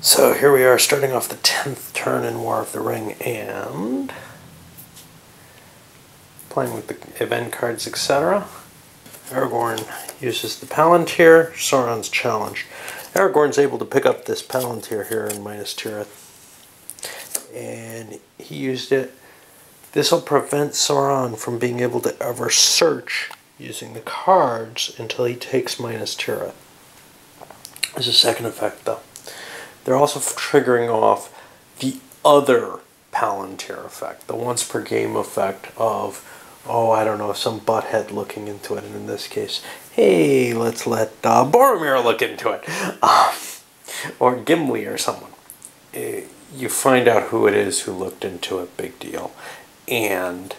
So here we are starting off the 10th turn in War of the Ring and playing with the event cards, etc. Aragorn uses the Palantir, Sauron's challenged. Aragorn's able to pick up this Palantir here in Minas Tirith, and he used it. This will prevent Sauron from being able to ever search using the cards until he takes Minas Tirith. There's a second effect though. They're also triggering off the other Palantir effect, the once per game effect of, oh, I don't know, some butthead looking into it, and in this case, hey, let's let Boromir look into it, or Gimli or someone. You find out who it is who looked into it, big deal, and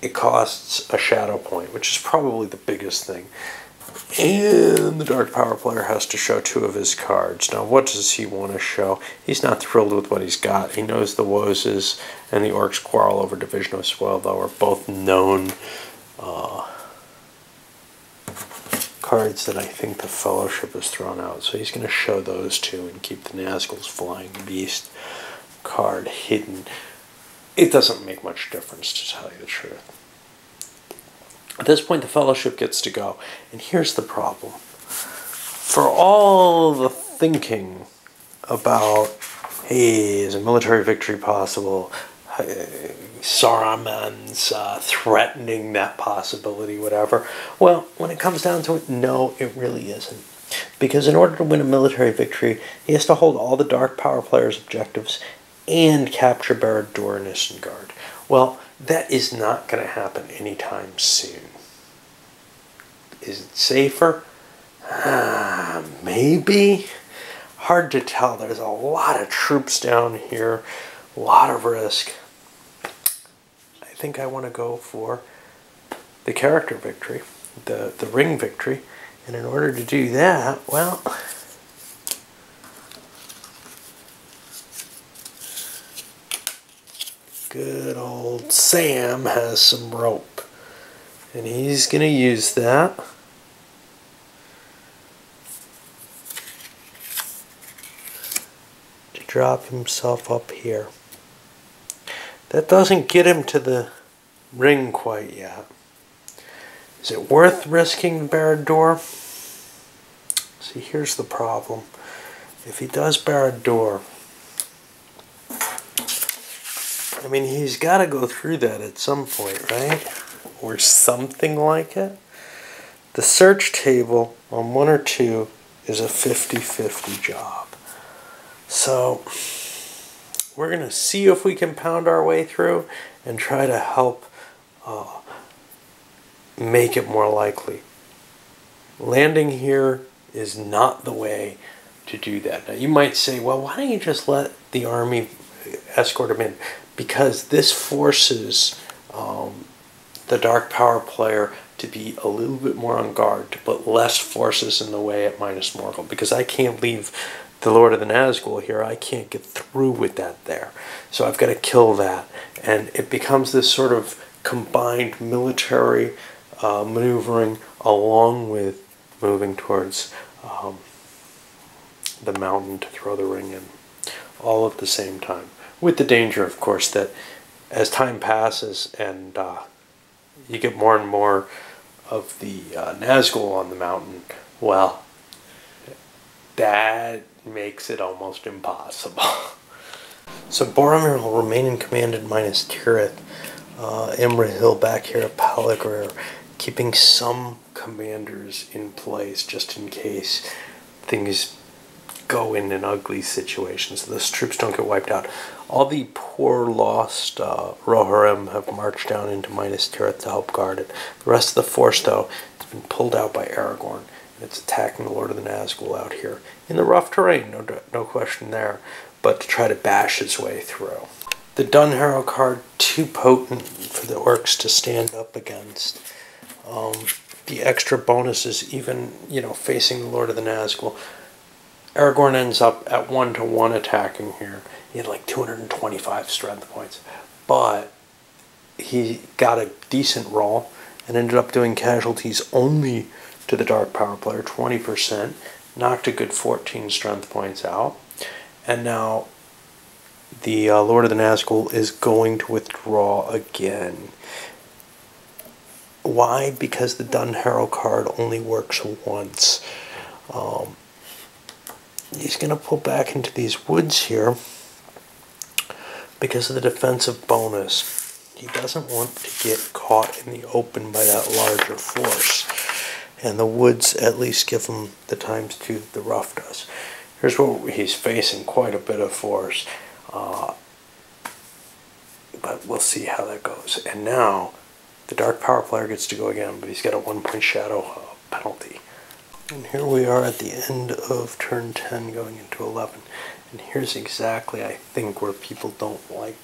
it costs a shadow point, which is probably the biggest thing. And the Dark Power player has to show 2 of his cards. Now, what does he want to show? He's not thrilled with what he's got. He knows the Wozes and the Orcs quarrel over Division of Spoil, though, are both known cards that I think the Fellowship has thrown out. So he's going to show those 2 and keep the Nazgul's Flying Beast card hidden. It doesn't make much difference, to tell you the truth. At this point, the Fellowship gets to go. And here's the problem. For all the thinking about, hey, is a military victory possible? Saruman's threatening that possibility, whatever. Well, when it comes down to it, no, it really isn't. Because in order to win a military victory, he has to hold all the Dark Power players' objectives and capture Barad-dûr and Isengard. Well, that is not going to happen anytime soon. Is it safer? Maybe. Hard to tell. There's a lot of troops down here. A lot of risk. I think I want to go for the character victory. The ring victory. And in order to do that, well, good old Sam has some rope. And he's going to use that to drop himself up here. That doesn't get him to the ring quite yet. Is it worth risking Barad-dûr? See, here's the problem. If he does Barad-dûr, I mean, he's got to go through that at some point, right? Or something like it. The search table on 1 or 2 is a 50-50 job. So we're going to see if we can pound our way through and try to help make it more likely. Landing here is not the way to do that. Now you might say, well, why don't you just let the army escort him in? Because this forces the Dark Power player to be a little bit more on guard, to put less forces in the way at Minas Morgul, because I can't leave the Lord of the Nazgul here. I can't get through with that there. So I've got to kill that. And it becomes this sort of combined military maneuvering along with moving towards the mountain to throw the ring in, all at the same time. With the danger, of course, that as time passes and you get more and more of the Nazgul on the mountain, well, that makes it almost impossible. So Boromir will remain in command at Minas Tirith. Imrahil back here at Pelargir, keeping some commanders in place just in case things go in an ugly situation, so those troops don't get wiped out. All the poor lost Rohirrim have marched down into Minas Tirith to help guard it. The rest of the force, though, has been pulled out by Aragorn, and it's attacking the Lord of the Nazgul out here in the rough terrain, no question there, but to try to bash his way through. The Dunharrow card, too potent for the orcs to stand up against. The extra bonuses, even, you know, facing the Lord of the Nazgul. Aragorn ends up at 1-to-1 attacking here. He had like 225 strength points. But he got a decent roll and ended up doing casualties only to the Dark Power player, 20%. knocked a good 14 strength points out. And now the Lord of the Nazgul is going to withdraw again. Why? Because the Dunharrow card only works once. He's going to pull back into these woods here because of the defensive bonus. He doesn't want to get caught in the open by that larger force. And the woods at least give him the ×2 that the rough does. Here's where he's facing quite a bit of force. But we'll see how that goes. And now, the Dark Power player gets to go again, but he's got a 1-point shadow penalty. And here we are at the end of turn 10 going into 11. And here's exactly, I think, where people don't like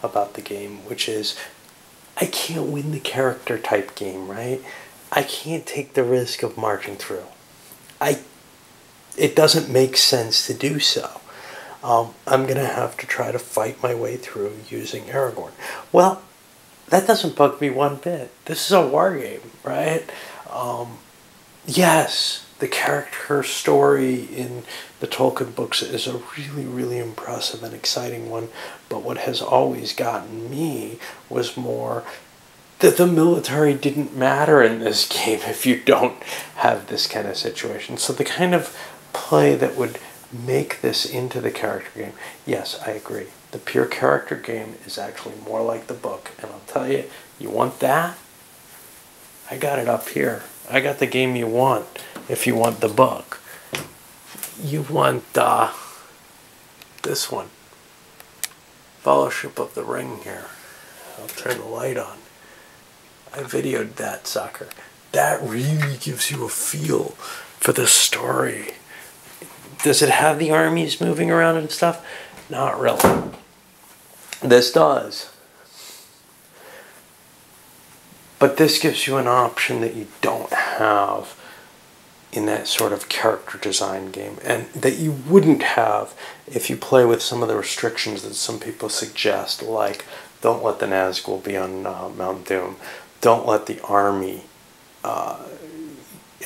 about the game, which is, I can't win the character type game, right? I can't take the risk of marching through. It doesn't make sense to do so. I'm going to have to try to fight my way through using Aragorn. Well, that doesn't bug me one bit. This is a war game, right? Yes, the character story in the Tolkien books is a really, really impressive and exciting one. But what has always gotten me was more that the military didn't matter in this game if you don't have this kind of situation. So the kind of play that would make this into the character game, yes, I agree. The pure character game is actually more like the book. And I'll tell you, you want that? I got it up here. I got the game you want if you want the book. You want this one. Fellowship of the Ring here. I'll turn the light on. I videoed that sucker. That really gives you a feel for the story. Does it have the armies moving around and stuff? Not really. This does. But this gives you an option that you don't have in that sort of character design game, and that you wouldn't have if you play with some of the restrictions that some people suggest, like don't let the Nazgul be on Mount Doom, don't let the army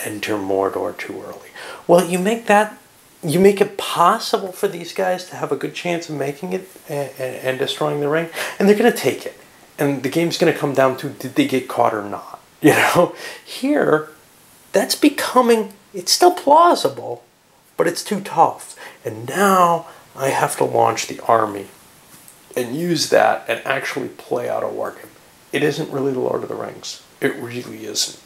enter Mordor too early. Well, you make it possible for these guys to have a good chance of making it and destroying the ring, and they're going to take it. And the game's going to come down to, did they get caught or not? You know, here, that's becoming, it's still plausible, but it's too tough. And now I have to launch the army and use that and actually play out a war game. It isn't really the Lord of the Rings. It really isn't.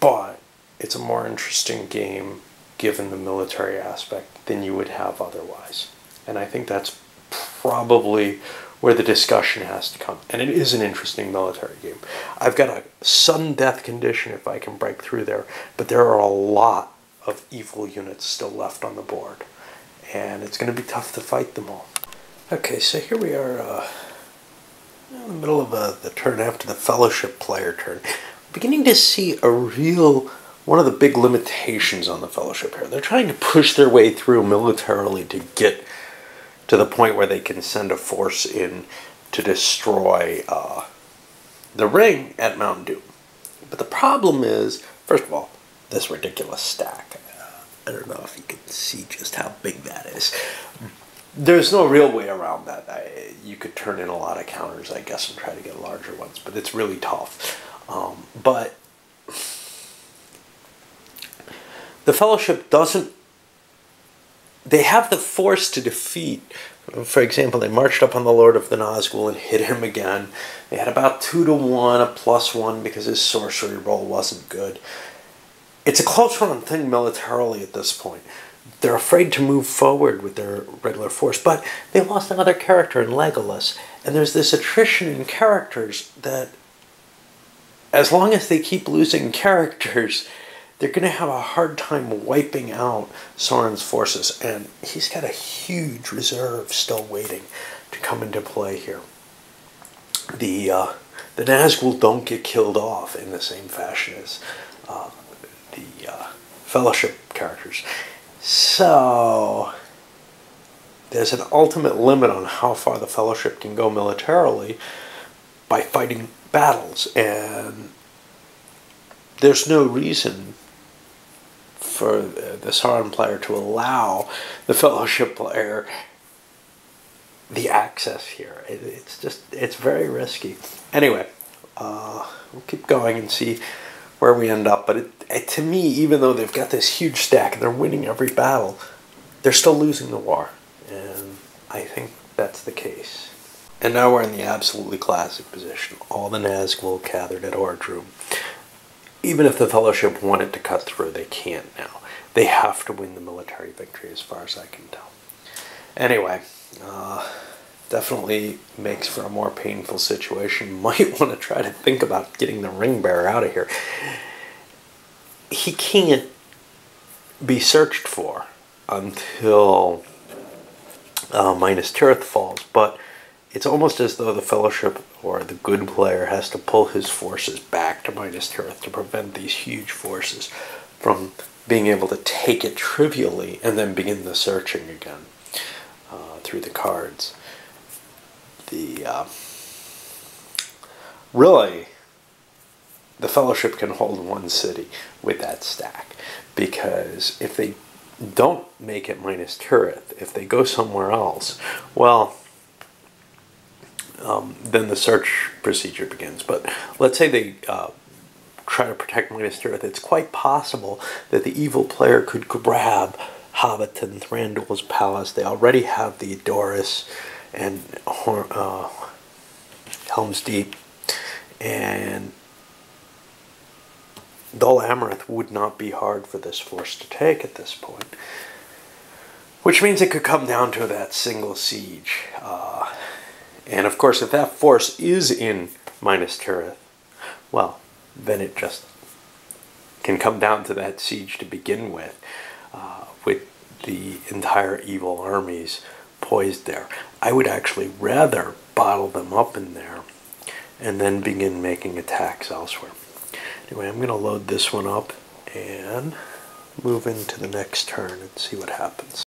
But it's a more interesting game given the military aspect than you would have otherwise. And I think that's probably where the discussion has to come. And it is an interesting military game. I've got a sudden death condition if I can break through there, but there are a lot of evil units still left on the board. And it's going to be tough to fight them all. Okay, so here we are in the middle of the turn after the Fellowship player turn. Beginning to see one of the big limitations on the Fellowship here. They're trying to push their way through militarily to get to the point where they can send a force in to destroy the ring at Mount Doom. But the problem is, first of all, this ridiculous stack. I don't know if you can see just how big that is. There's no real way around that. You could turn in a lot of counters, I guess, and try to get larger ones, but it's really tough. But the Fellowship doesn't. They have the force to defeat. For example, they marched up on the Lord of the Nazgul and hit him again. They had about 2 to 1, a +1 because his sorcery roll wasn't good. It's a close run thing militarily at this point. They're afraid to move forward with their regular force, but they lost another character in Legolas. And there's this attrition in characters that, as long as they keep losing characters, they're going to have a hard time wiping out Sauron's forces. And he's got a huge reserve still waiting to come into play here. The Nazgul don't get killed off in the same fashion as the Fellowship characters. So there's an ultimate limit on how far the Fellowship can go militarily by fighting battles. And there's no reason for the Sauron player to allow the Fellowship player the access here. It's very risky. Anyway, we'll keep going and see where we end up. But to me, even though they've got this huge stack and they're winning every battle, they're still losing the war. And I think that's the case. And now we're in the absolutely classic position. All the Nazgul gathered at Ordrum. Even if the Fellowship wanted to cut through, they can't now. They have to win the military victory, as far as I can tell. Anyway, definitely makes for a more painful situation. Might want to try to think about getting the ring bearer out of here. He can't be searched for until Minas Tirith falls, but it's almost as though the Fellowship or the good player has to pull his forces back to Minas Tirith to prevent these huge forces from being able to take it trivially and then begin the searching again through the cards. Really, the Fellowship can hold one city with that stack, because if they don't make it Minas Tirith, if they go somewhere else, well, then the search procedure begins. But let's say they try to protect Minas Tirith. It's quite possible that the evil player could grab Hobbiton, Thranduil's palace. They already have the Doris and Helm's Deep, and Dol Amroth would not be hard for this force to take at this point. Which means it could come down to that single siege. And of course, if that force is in Minas Tirith, well, then it just can come down to that siege to begin with the entire evil armies poised there. I would actually rather bottle them up in there and then begin making attacks elsewhere. Anyway, I'm going to load this one up and move into the next turn and see what happens.